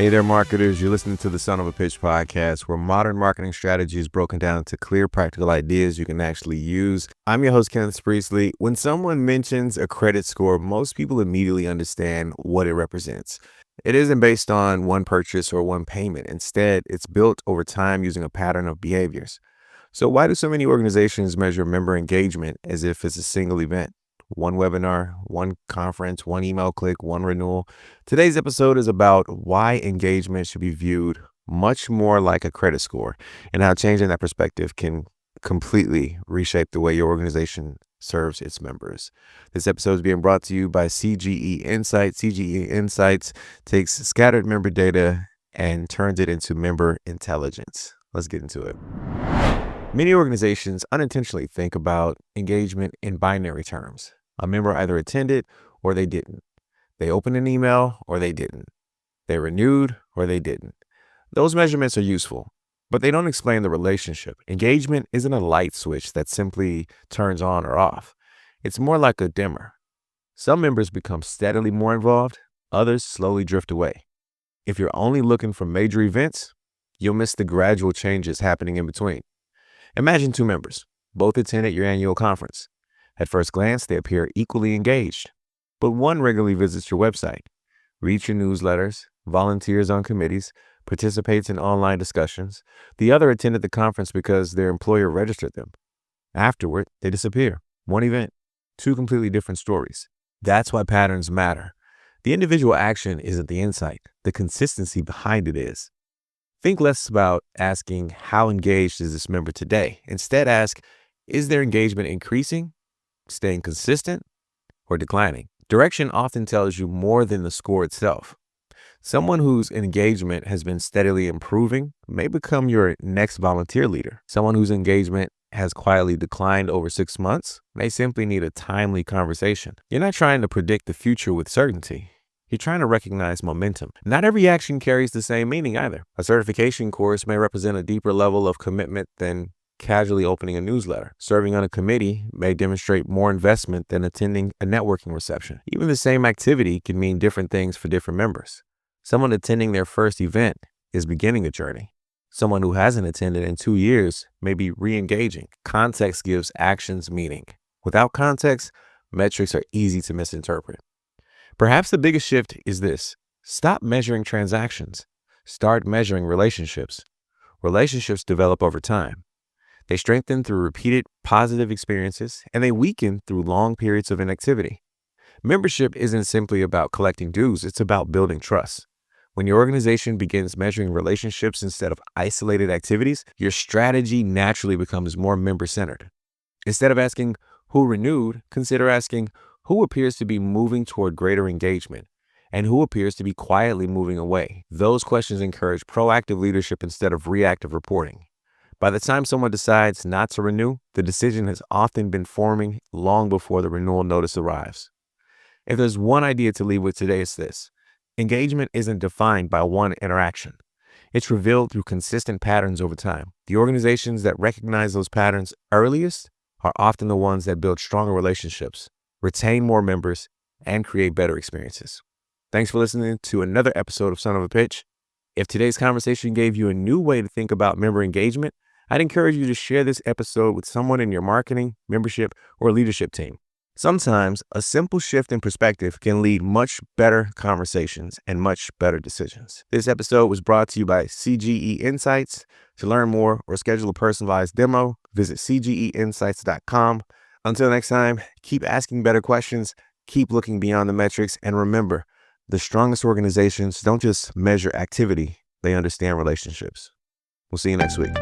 Hey there, marketers. You're listening to the Son of a Pitch podcast, where modern marketing strategy is broken down into clear, practical ideas you can actually use. I'm your host, Kenneth Spresley. When someone mentions a credit score, most people immediately understand what it represents. It isn't based on one purchase or one payment. Instead, it's built over time using a pattern of behaviors. So why do so many organizations measure member engagement as if it's a single event? One webinar, one conference, one email click, one renewal. Today's episode is about why engagement should be viewed much more like a credit score and how changing that perspective can completely reshape the way your organization serves its members. This episode is being brought to you by CGE Insights. CGE Insights takes scattered member data and turns it into member intelligence. Let's get into it. Many organizations unintentionally think about engagement in binary terms. A member either attended or they didn't. They opened an email or they didn't. They renewed or they didn't. Those measurements are useful, but they don't explain the relationship. Engagement isn't a light switch that simply turns on or off. It's more like a dimmer. Some members become steadily more involved, others slowly drift away. If you're only looking for major events, you'll miss the gradual changes happening in between. Imagine two members, both attended your annual conference. At first glance, they appear equally engaged, but one regularly visits your website, reads your newsletters, volunteers on committees, participates in online discussions. The other attended the conference because their employer registered them. Afterward, they disappear. One event, two completely different stories. That's why patterns matter. The individual action isn't the insight. The consistency behind it is. Think less about asking, how engaged is this member today? Instead, ask, is their engagement increasing, staying consistent, or declining? Direction often tells you more than the score itself. Someone whose engagement has been steadily improving may become your next volunteer leader. Someone whose engagement has quietly declined over 6 months may simply need a timely conversation. You're not trying to predict the future with certainty. You're trying to recognize momentum. Not every action carries the same meaning either. A certification course may represent a deeper level of commitment than casually opening a newsletter. Serving on a committee may demonstrate more investment than attending a networking reception. Even the same activity can mean different things for different members. Someone attending their first event is beginning a journey. Someone who hasn't attended in 2 years may be re-engaging. Context gives actions meaning. Without context, metrics are easy to misinterpret. Perhaps the biggest shift is this: stop measuring transactions. Start measuring relationships. Relationships develop over time. They strengthen through repeated positive experiences, and they weaken through long periods of inactivity. Membership isn't simply about collecting dues, it's about building trust. When your organization begins measuring relationships instead of isolated activities, your strategy naturally becomes more member-centered. Instead of asking who renewed, consider asking who appears to be moving toward greater engagement and who appears to be quietly moving away. Those questions encourage proactive leadership instead of reactive reporting. By the time someone decides not to renew, the decision has often been forming long before the renewal notice arrives. If there's one idea to leave with today, it's this: engagement isn't defined by one interaction. It's revealed through consistent patterns over time. The organizations that recognize those patterns earliest are often the ones that build stronger relationships, retain more members, and create better experiences. Thanks for listening to another episode of Son of a Pitch. If today's conversation gave you a new way to think about member engagement, I'd encourage you to share this episode with someone in your marketing, membership, or leadership team. Sometimes a simple shift in perspective can lead much better conversations and much better decisions. This episode was brought to you by CGE Insights. To learn more or schedule a personalized demo, visit cgeinsights.com. Until next time, keep asking better questions, keep looking beyond the metrics, and remember, the strongest organizations don't just measure activity, they understand relationships. We'll see you next week.